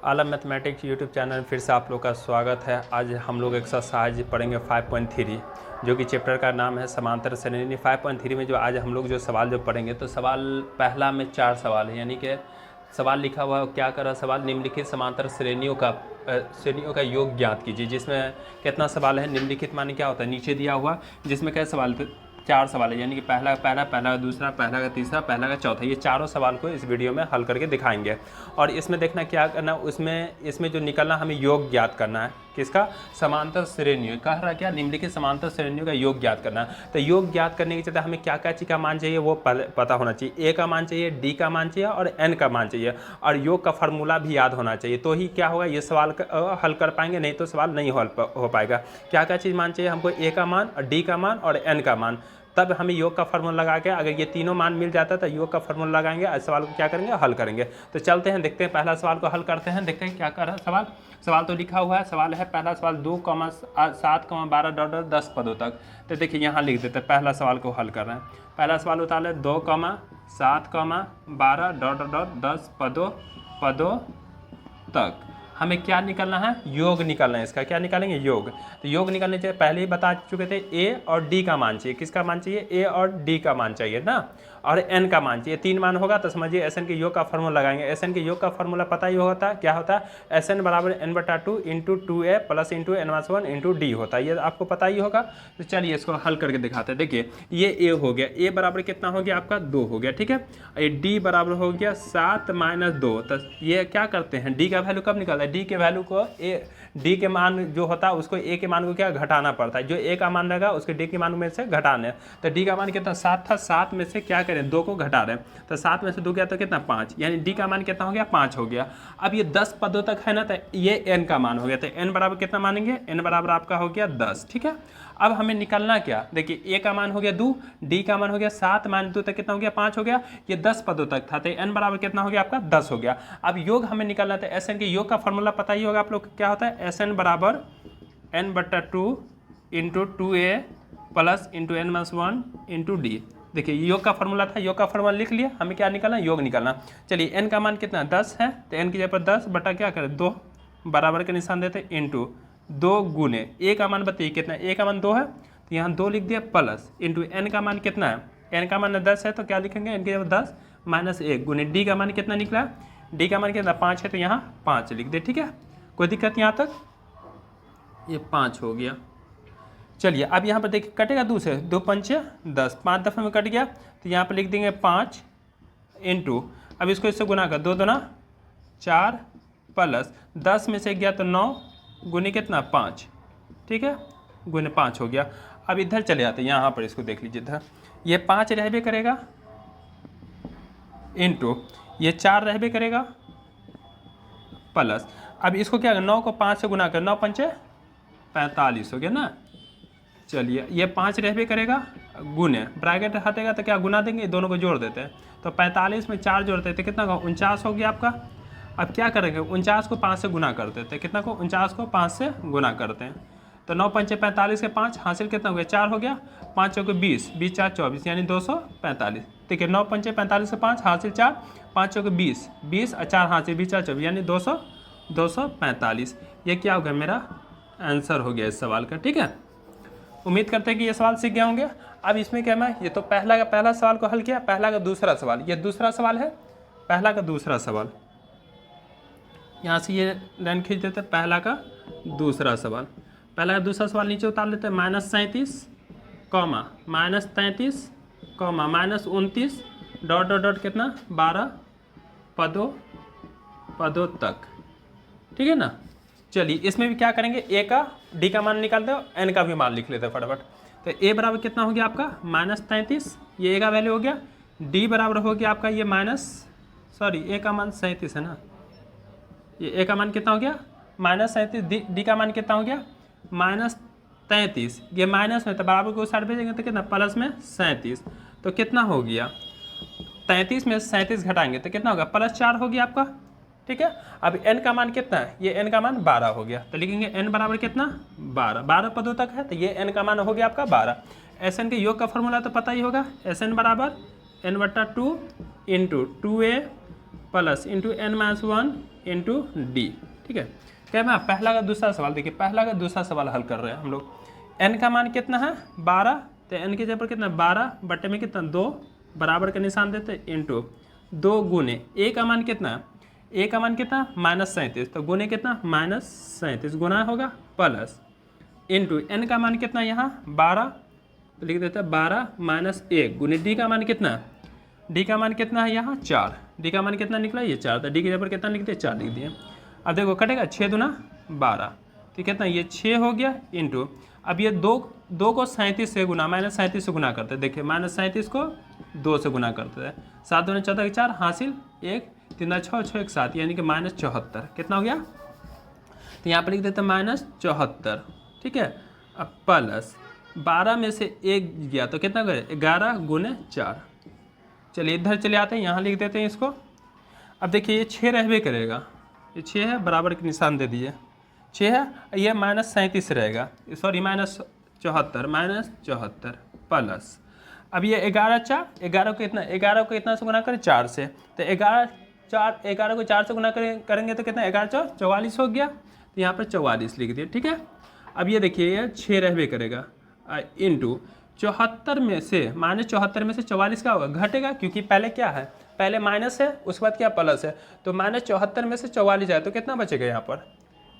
आलम mathematics YouTube channel में फिर से आप लोग का स्वागत है। आज हम लोग एक्सरसाइज पढ़ेंगे 5.3 जो कि चैप्टर का नाम है समांतर श्रेणी। 5.3 में जो आज हम लोग जो सवाल जो पढ़ेंगे तो सवाल पहला में 4 सवाल है, यानी कि सवाल लिखा हुआ क्या कर रहा है सवाल, निम्नलिखित समांतर श्रेणियों का योग ज्ञात कीजिए। जिसमें कितना सवाल है, निम्नलिखित माने क्या होता है नीचे दिया हुआ, जिसमें क्या सवाल 4 सवाल है, यानी कि पहला का दूसरा, पहला का तीसरा, पहला का चौथा। ये चारों सवाल को इस वीडियो में हल करके दिखाएंगे। और इसमें देखना क्या करना, इसमें जो निकलना हमें योग ज्ञात करना है, किसका, समांतर श्रेणियों। कह रहा क्या, निम्नलिखित समांतर श्रेणियों का योग ज्ञात करना है। तो योग ज्ञात करने के चलते हमें क्या क्या चीज़ का मान चाहिए वो पता होना चाहिए। ए का मान चाहिए, डी का मान चाहिए और एन का मान चाहिए, और योग का फार्मूला भी याद होना चाहिए। तो ही क्या होगा, ये सवाल हल कर पाएंगे, नहीं तो सवाल नहीं हो पाएगा। क्या क्या चीज़ मान चाहिए हमको, ए का मान और डी का मान और एन का मान, तब हमें योग का फार्मूला लगा के, अगर ये तीनों मान मिल जाता है तो योग का फार्मूला लगाएंगे और सवाल को क्या करेंगे, हल करेंगे। तो चलते हैं, देखते हैं पहला सवाल को हल करते हैं, देखते हैं क्या कर रहा है सवाल तो लिखा हुआ है। सवाल है पहला सवाल 2,7,12 10 पदों तक। तो देखिए यहाँ लिख देते हैं, पहला सवाल को हल कर रहे हैं। पहला सवाल होता है 2,7,12 10 पदों तक। हमें क्या निकालना है, योग निकालना है। इसका क्या निकालेंगे, योग। तो योग निकालने चाहिए, पहले ही बता चुके थे, ए और डी का मान चाहिए। किसका मान चाहिए, ए और डी का मान चाहिए ना, और एन का मान चाहिए। 3 मान होगा तो समझिए एस एन के योग का फार्मूला लगाएंगे। एस एन के योग का फार्मूला पता ही होता है, क्या होता है, एस एन बराबर n/2 into 2a plus into n/1 into D होता है। ये आपको पता ही होगा। तो चलिए इसको हल करके दिखाते हैं। देखिए ये ए हो गया, ए बराबर कितना हो गया आपका, 2 हो गया, ठीक है। ये डी बराबर हो गया 7 - 2। तो ये क्या करते हैं, डी का वैल्यू कब निकलता है, डी के वैल्यू को डी के मान जो होता है उसको ए के मान को क्या घटाना पड़ता है। जो ए का मान रहेगा उसके डी के मान में से घटाना है। तो डी का मान कितना 7 था, 7 में से क्या करें 2 को घटा रहे हैं। तो 7 में से 2 गया तो कितना 5, यानी डी का मान कितना हो गया 5 हो गया। अब ये 10 पदों तक है ना, तो ये एन का मान हो गया। तो एन बराबर कितना मानेंगे, एन बराबर आपका हो गया 10, ठीक है। अब हमें निकलना क्या, देखिए ए का मान हो गया 2, डी का मान हो गया 7 - 2 तक कितना हो गया 5 हो गया। ये 10 पदों तक था, तो एन बराबर कितना हो गया आपका 10 हो गया। अब योग हमें निकलना था, एस एन के योग का फॉर्मूला पता ही होगा आप लोग, क्या होता है, एस एन बराबर n/2 into 2a plus into n/1 into D. देखिए योग का फॉर्मूला था, योग का फॉर्मूला लिख लिया। हमें क्या निकालना, योग निकालना। चलिए एन का मान कितना 10 है, तो एन की जगह पर 10 बटा क्या करें 2 बराबर का निशान देते इंटू 2 गुने ए का मान बताइए कितना, ए का मान 2 है तो यहाँ 2 लिख दिया प्लस इंटू एन का मान कितना है, एन का मान 10 है तो क्या लिखेंगे, एन की जगह 10 - 1 गुने डी का मान कितना निकला, डी का मान कितना 5 है तो यहाँ 5 लिख दे, ठीक है। कोई दिक्कत यहाँ तक, ये 5 हो गया। चलिए अब यहाँ पर देखिए कटेगा 2 से, 2 पंचे 10, 5 दफ़े में कट गया, तो यहाँ पर लिख देंगे 5 इंटू, अब इसको इससे गुना कर, 2 दूना 4 प्लस 10 में से गया तो 9 गुने कितना 5, ठीक है, गुने 5 हो गया। अब इधर चले जाते हैं, यहाँ पर इसको देख लीजिए इधर, ये 5 रहबे करेगा इंटू ये 4 रहबे करेगा प्लस, अब इसको क्या 9 को 5 से गुना कर, 9 पंचे 45 हो गया ना। चलिए ये 5 रहबे करेगा गुने, ब्रैकेट हटेगा तो क्या गुना देंगे, दोनों को जोड़ देते हैं। तो 45 में 4 जोड़ते हैं तो कितना का 49 हो गया आपका। अब क्या करेंगे, 49 को 5 से गुना कर देते हैं, कितना को 49 को 5 से गुना करते हैं। तो 9 पंचे 45 के 5 हासिल कितना हो गया 4 हो गया, 5 चौके 20, 20 4 24 यानी 245। देखिए 9 पंचे 45 के 5 हासिल 4, 5 चौके 20, 20 और 4 हासिल 20 4 24 यानी 245। ये क्या हो गया, मेरा आंसर हो गया इस सवाल का, ठीक है। उम्मीद करते हैं कि ये सवाल सीख गए होंगे। अब इसमें क्या मैं, ये तो पहला सवाल को हल किया, पहला का दूसरा सवाल, ये दूसरा सवाल है, पहला का दूसरा सवाल, यहाँ से ये लाइन खींच देते हैं, पहला का दूसरा सवाल। पहला का दूसरा सवाल नीचे उतार लेते हैं, -37, -33, -29 डॉट कितना 12 पदों तक, ठीक है ना। चलिए इसमें भी क्या करेंगे, ए का डी का मान निकालते हो, एन का भी मान लिख लेते हैं फटाफट। तो ए बराबर कितना हो गया आपका -33, ये ए का वैल्यू हो गया। डी बराबर हो गया आपका ये ए का मान 37 है ना, ये ए का मान कितना हो गया -37, डी का मान कितना हो गया -33। ये माइनस में तो बराबर को साइड भेजेंगे तो कितना प्लस में 37, तो कितना हो गया 33 में 37 घटाएंगे तो कितना होगा +4 हो गया आपका, ठीक है। अब n का मान कितना है, ये n का मान 12 हो गया, तो लिखेंगे n बराबर कितना 12 पदों तक है, तो ये n का मान हो गया आपका 12। एस एन के योग का फॉर्मूला तो पता ही होगा, एस एन बराबर n/2 into 2a plus into n-1 into D. ठीक है, क्या मैं पहला का दूसरा सवाल देखिए, पहला का दूसरा सवाल हल कर रहे हैं हम लोग। एन का मान कितना है 12, तो एन की जगह पर कितना 12 बटे में कितना 2 बराबर का निशान देते इंटू 2 गुने ए का मान कितना, ए का मान कितना -37, तो गुने कितना -37 गुना होगा प्लस इंटू एन का मान कितना यहाँ 12, तो लिख देते हैं 12 -1 गुने डी का मान कितना, डी का मान कितना है यहाँ 4, डी का मान कितना निकला ये 4, तो डी की जगह पर कितना लिख दिए 4 लिख दिए। अब देखो कटेगा 6 दूना 12, तो कितना ये 6 हो गया इंटू, अब ये दो को 37 से गुना -37 से गुना करते हैं, देखिए -37 को 2 से गुना करते हैं, 7 दूना 14 4 हासिल 1 3 6 6 1 7 यानी कि -74 कितना हो गया, तो यहाँ पर लिख देते हैं -74। ठीक है, अब प्लस 12 में से 1 गया तो कितना करे 11 गुने 4। चलिए इधर चले आते हैं, यहाँ लिख देते हैं इसको। अब देखिए ये 6 रहबे करेगा, ये 6 है बराबर के निशान दे दिए, 6 है, ये -37 रहेगा, सॉरी -74 प्लस अब ये 11 4 11 को इतना से गुना करें 4 से, तो 11 को 4 से गुना करेंगे तो कितना 11 4 44 हो गया, तो यहाँ पर 44 लिख दिए। ठीक है, अब ये देखिए ये 6 रहबे करेगा इंटू 74 में से -74 में से 44 क्या होगा घटेगा, क्योंकि पहले क्या है पहले माइनस है उसके बाद क्या प्लस है, तो -74 में से 44 आए तो कितना बचेगा यहाँ पर,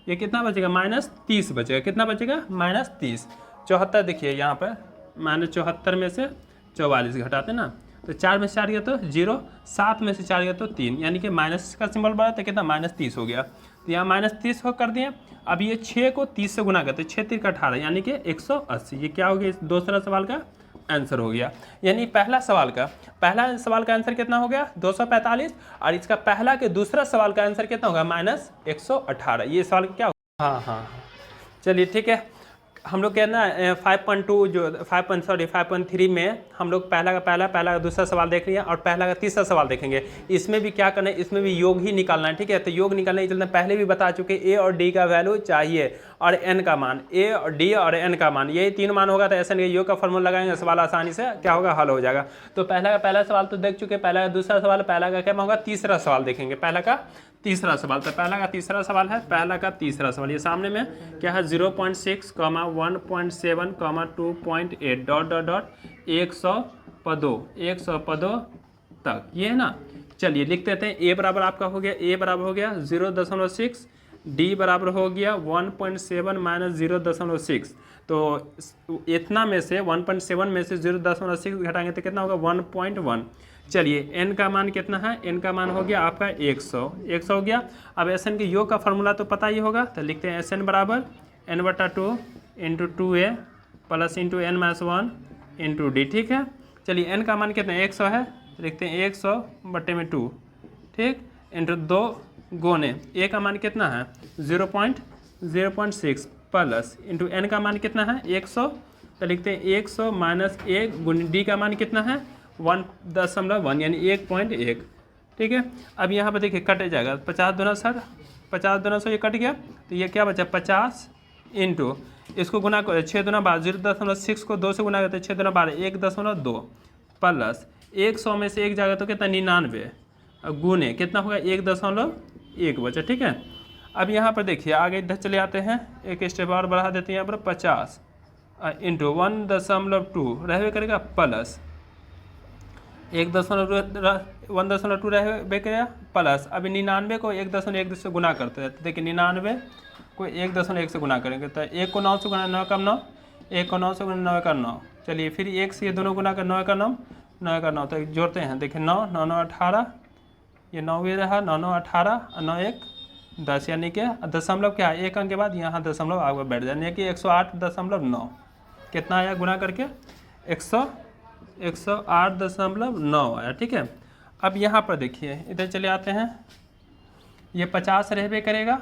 ये कितना बचेगा -30 बचेगा, कितना बचेगा -30। 74 देखिए यहाँ पर -74 में से 44 घटाते ना, तो 4 में से 4 गया तो 0, 7 में से 4 गया तो 3, यानी कि माइनस का सिंबल बढ़ा तो कितना -30 हो गया, तो यहाँ -30 हो कर दिए। अब ये 6 को 30 से गुना करते 6 3 का 18 यानी कि 180, ये क्या हो गया दूसरा सवाल का आंसर हो गया। यानी पहला सवाल का आंसर कितना हो गया 245, और इसका पहला के दूसरा सवाल का आंसर कितना होगा -118। ये सवाल क्या होगा, हाँ चलिए ठीक है। हम लोग क्या ना 5.2 जो 5.3 में हम लोग पहला का दूसरा सवाल देख रहे हैं और पहला का तीसरा सवाल देखेंगे। इसमें भी क्या करना है, इसमें भी योग ही निकालना है। ठीक है, तो योग निकालने के चलते पहले भी बता चुके ए और डी का वैल्यू चाहिए और एन का मान, ए और डी और एन का मान, ये 3 मान होगा तो ऐसा नहीं योग का फॉर्मूला लगाएंगे सवाल आसानी से क्या होगा हल हो जाएगा। तो पहला सवाल तो देख चुके, पहला का दूसरा सवाल, पहला का क्या होगा तीसरा सवाल देखेंगे, पहला का तीसरा सवाल। तो पहला का तीसरा सवाल ये सामने में क्या है 0.6, 1.7, 2.8 डॉट 100 पदों तक, ये है ना। चलिए लिख देते हैं, ए बराबर आपका हो गया 0.6, डी बराबर हो गया 1.7 माइनस 0.6, तो इतना में से 1.7 में से 0.6 घटाएंगे तो कितना होगा 1.1। चलिए एन का मान कितना है, एन का मान हो गया आपका 100 हो गया। अब एस एन के योग का फॉर्मूला तो पता ही होगा, तो लिखते हैं एस एन बराबर n/2 into 2a plus into n-1 into D. ठीक है, चलिए एन का मान कितना 100 है, तो लिखते हैं 100/2 ठीक इंटू 2 गुने ए का मान कितना है 0.6 प्लस इंटू एन का मान कितना है 100, तो लिखते हैं 100 माइनस 1 गुने डी का मान कितना है 1.1 यानी 1.1। ठीक है, अब यहाँ पर देखिए कट जाएगा 50 दूना 100 ये कट गया, तो ये क्या बचा 50 इंटू इसको गुना कर 6 दूना 12, 0.6 को 2 से गुना करते 6 दूना 12 1.2 प्लस 100 में से 1 जाएगा तो कितना 99 गुने कितना होगा 1.1 बचा। ठीक है, अब यहाँ पर देखिए आगे इधर चले आते हैं, एक स्टेप और बढ़ा देते हैं यहाँ पर 50 इंटू 1.2 रहबे करेगा प्लस 1.2 रहबे करेगा प्लस अभी 99 को 1.1 से गुना करते हैं, तो देखिए 99 को 1.1 से गुना करेंगे तो 1 को 9 से गुना 9 का 9, 1 को 9 से गुना 9 का 9। चलिए फिर 1 से ये दोनों गुना कर 9 का 9 तो जोड़ते हैं, देखिए 9 9 9 18, ये 9 भी रहा 9 9 18 9 1 10 यानी कि दशमलव क्या है 1 अंक के बाद यहाँ दशमलव आगे बैठ जाए, यानी कि 108.9 कितना आया गुना करके 108.9 आया। ठीक है, अब यहाँ पर देखिए इधर चले आते हैं, ये 50 रहबे करेगा।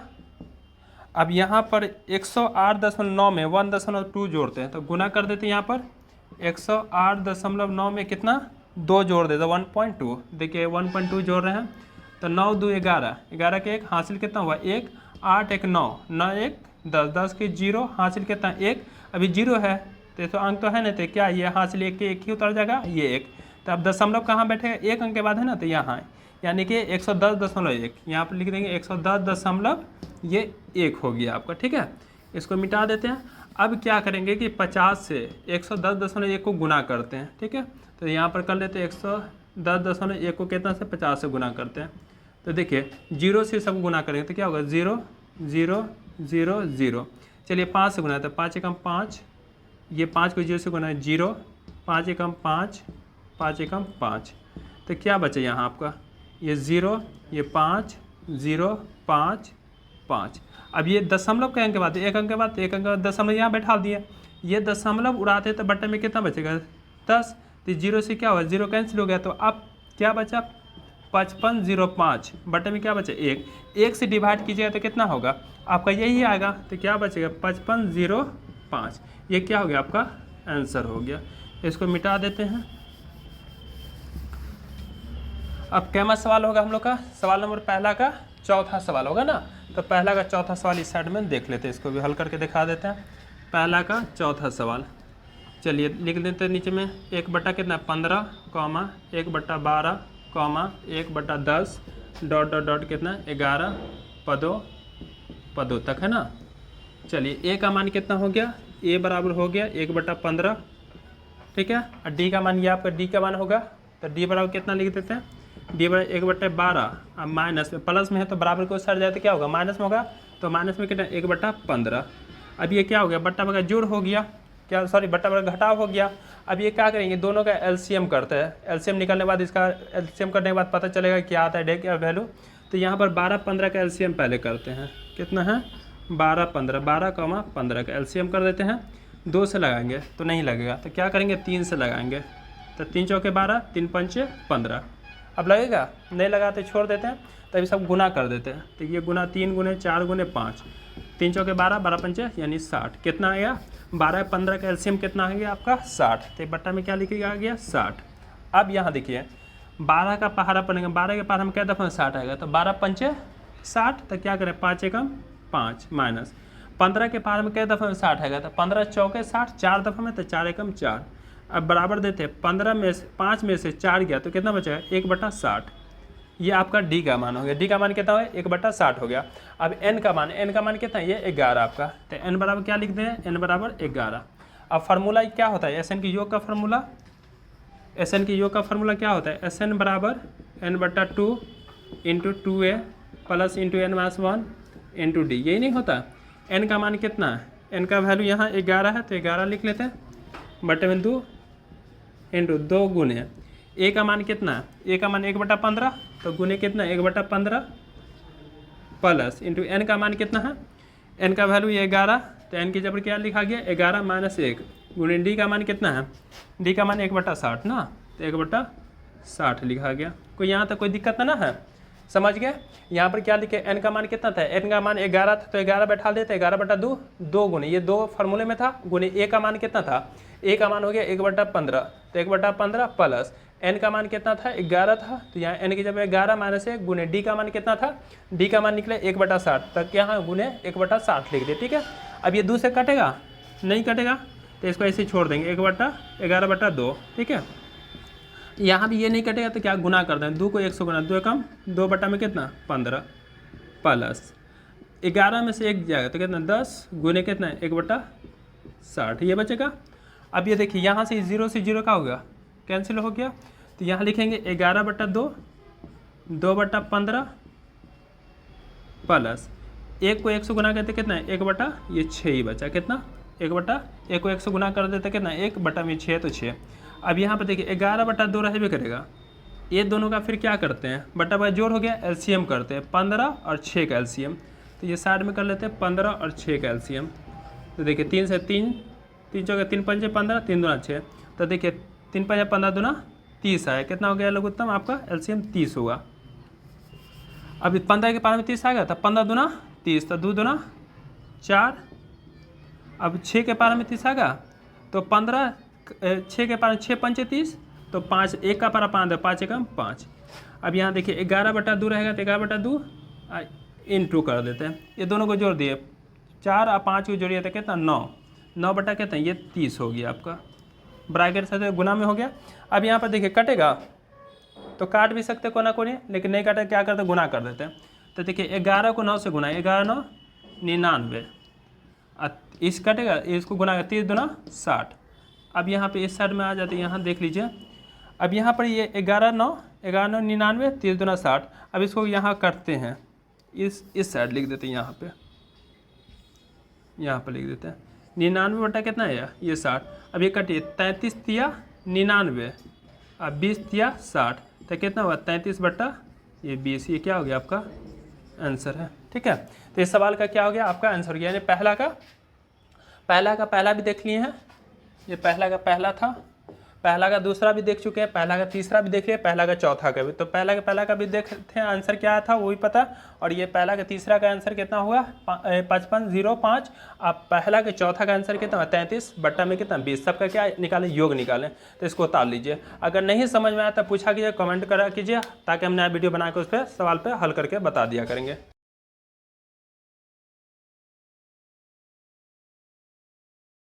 अब यहाँ पर 108.9 में 1.2 जोड़ते हैं तो गुना कर देते हैं, यहाँ पर 108.9 में कितना 2 जोड़ देते 1.2, देखिए 1.2 जोड़ रहे हैं तो 9 2 11, 11 के 1 हासिल कितना हुआ 1, 8 1 9, 9 1 10, 10 के 0 हासिल कितना 1, अभी 0 है तो अंक तो है ना, तो क्या ये हासिल 1 के 1 ही उतर जाएगा ये 1, तो अब दशमलव कहाँ बैठेगा 1 अंक के बाद है ना, तो यहाँ यानी कि 110.1 यहाँ पर लिख देंगे 110.1 हो गया आपका, ठीक है। इसको मिटा देते हैं। अब क्या करेंगे कि 50 से 110.1 को गुना करते हैं, ठीक है। तो यहाँ पर कर लेते हैं 110.1 को कितना से 50 से गुना करते हैं। तो देखिए 0 से सब गुना करेंगे तो क्या होगा 0 0 0 0। चलिए 5 से गुना है तो 5 एकम 5, ये 5 को 0 से गुना है 0, 5 एकम 5, 5 एकम 5। तो क्या बचे यहाँ आपका ये 0, ये 5 0 5 5। अब ये दशमलव के अंक के बाद एक अंक के बाद एक अंक के बाद दशमलव यहाँ बैठा दिए, ये दशमलव उड़ाते तो बट्टे में कितना बचेगा 10। तो 0 से क्या हुआ 0 कैंसिल हो गया, तो अब क्या बचा 5505, बट्टे में क्या बचे 1 से डिवाइड कीजिएगा तो कितना होगा आपका यही आएगा। तो क्या बचेगा 5505, ये क्या हो गया आपका आंसर हो गया। इसको मिटा देते हैं। अब कैमा सवाल होगा हम लोग का, सवाल नंबर पहला का चौथा सवाल होगा ना। तो पहला का चौथा सवाल इस साइड में देख लेते हैं, इसको भी हल करके दिखा देते हैं। पहला का चौथा सवाल, चलिए लिख देते हैं नीचे में 1 बटा कितना 15 comma 1/12 comma 1/10 dot dot dot कितना 11 पदों तक है ना। चलिए ए का मान कितना हो गया, ए बराबर हो गया 1/15, ठीक है। और डी का मान ये आपका डी का मान होगा, तो डी बराबर कितना लिख देते हैं डी बराबर 1/12। अब माइनस में प्लस में है तो बराबर को सर जाए तो क्या होगा माइनस में होगा, तो माइनस में कितना 1/15। अब ये क्या हो गया बट्टा बटा जोड़ हो गया, क्या सॉरी बट्टा बटा घटाव हो गया। अब ये क्या करेंगे दोनों का एलसीएम करते हैं, एलसीएम निकालने के बाद इसका एलसीएम करने के बाद पता चलेगा क्या आता है डे क्या वैल्यू। तो यहाँ पर 12-15 का एलसीएम पहले करते हैं, कितना है 12-15, 12,15 का एलसीएम कर देते हैं। 2 से लगाएंगे तो नहीं लगेगा, तो क्या करेंगे 3 से लगाएंगे, तो 3 चौके 12, 3 पंचे 15। अब लगेगा नहीं लगा तो छोड़ देते हैं, तभी सब गुना कर देते हैं। तो ये गुना 3 गुने 4 गुने 5, 3 चौके 12, 12 पंचे यानी 60। कितना आएगा 12-15 का एलसीएम कितना आ गया आपका 60। तो बट्टा में क्या लिखेगा आ गया 60। अब यहाँ देखिए 12 का पहाड़ा पड़ेगा, 12 के पहाड़ा में क्या दफ़ा 60 आएगा, तो 12 पंचे 60। तो क्या करें 5 एकम 5 माइनस 15 के पहाड़ में क्या दफ़ा में 60 आएगा, तो 15 चौके 60, 4 दफ़ा में तो 4 एकम 4। अब बराबर देते हैं 15 में से 5 में से 4 गया तो कितना बचेगा 1/60। ये आपका डी का मान हो गया, डी का मान कितना है 1/60 हो गया। अब एन का मान कितना है ये 11 आपका, तो एन बराबर क्या लिखते हैं एन बराबर 11। अब फार्मूला क्या होता है एस एन की योग का फार्मूला, एस एन की योग का फार्मूला क्या होता है एस एन बराबर n/2 into 2a plus into n-1 into D, यही नहीं होता। एन का मान कितना है, एन का वैल्यू यहाँ 11 है तो 11 लिख लेते हैं, बटे में 2 इंटू 2 गुने ए का मान कितना है, ए का मान 1/15 तो गुने कितना 1/15 प्लस इंटू एन का मान कितना है, एन का वैल्यू ये 11, तो एन की जगह क्या लिखा गया 11 माइनस 1 गुने डी का मान कितना है, डी का मान 1/60 ना, तो 1/60 लिखा गया। कोई यहाँ तक कोई दिक्कत ना है, समझ गए। यहाँ पर क्या लिखे एन का मान कितना था, एन का मान 11 था तो 11 बैठा देते 11/2 2 गुने ये 2 फार्मूले में था गुने ए का मान कितना था, ए का मान हो गया 1/15 तो 1/15 प्लस एन का मान कितना था 11 था, तो यहाँ एन की जगह 11 माइनस 1 गुने डी का मान कितना था, डी का मान निकले 1/60 तक यहाँ गुने 1/60 लिख दिए, ठीक है। अब ये 2 से कटेगा नहीं कटेगा तो इसको ऐसे ही छोड़ देंगे 1/11/2, ठीक है। यहाँ भी ये नहीं कटेगा तो क्या गुना कर दें 2 को 1 से गुना 2 कम 2 बटा में कितना 15 प्लस 11 में से 1 जाएगा तो कितना 10 गुने कितना 1/60 ये बचेगा। अब ये देखिए यहाँ से 0 से 0 का होगा कैंसिल हो गया, तो यहाँ लिखेंगे 11/2 2/15 प्लस 1 को 1 से गुना करते कितना 1/6 ही बचा, कितना 1 को 1 से गुना कर देते कितना 1/6 तो 6। अब यहाँ पर देखिए 11/2 रहबे करेगा, ये दोनों का फिर क्या करते हैं बट्टा बटा जोड़ हो गया एलसीएम करते हैं 15 और 6 का एलसीएम, तो ये साइड में कर लेते हैं 15 और 6 का एलसीएम। तो देखिए 3 से 3 3 चौके 3 पंजे 15 3 दूना 6, तो देखिए 3 पंजे 15 दूना 30 आया, कितना हो गया लघुत्तम आपका एलसीएम 30 होगा। अब 15 के पार में 30 आ गया तो 15 दूना 30 तो 2 दूना 4, अब 6 के पार में 30 आ गया तो 15 6 के पार 6 पंचे 30 तो 5 1 का पारा 5 5 एकम 5। अब यहाँ देखिए 11/2 रहेगा तो 11/2 इंटू कर देते हैं, ये दोनों को जोड़ दिए 4 और 5 को जोड़िए तो कितना 9 बटा कितना ये 30 हो गया आपका, ब्रैकेट से गुना में हो गया। अब यहाँ पर देखिए कटेगा तो काट भी सकते कोना कोनी, लेकिन नहीं काटे क्या करते गुना कर देते हैं। तो देखिए 11 को 9 से गुना, 11 9 99, इस कटेगा इसको गुना कर 30 दूना 60। अब यहाँ पे इस साइड में आ जाते हैं, यहाँ देख लीजिए। अब यहाँ पर ये 11 9 99 30 दूना 60। अब इसको यहाँ करते हैं, इस साइड लिख देते हैं, यहाँ पर लिख देते हैं 99 बटा कितना है ये 60। अब ये कटिए 33 तिया 99, अब 20 तिया 60, तो कितना हुआ 33 बटा ये 20। ये क्या हो गया आपका आंसर है। ठीक है, तो इस सवाल का क्या हो गया आपका आंसर हो गया। यानी पहला भी देख लिए हैं, ये पहला का पहला था, पहला का दूसरा भी देख चुके हैं, पहला का तीसरा भी देख लिया, पहला का चौथा का भी। तो पहला का भी देखते हैं आंसर क्या था वो भी पता। और ये पहला का तीसरा का आंसर कितना हुआ 5505। अब पहला के चौथा का आंसर कितना 33 बट्टा में कितना 20। सबका क्या निकालें योग निकालें। तो इसको उतार लीजिए। अगर नहीं समझ में आया तो पूछा कीजिए, कमेंट करा कीजिए, ताकि हम नया वीडियो बना के उस पर सवाल पर हल करके बता दिया करेंगे।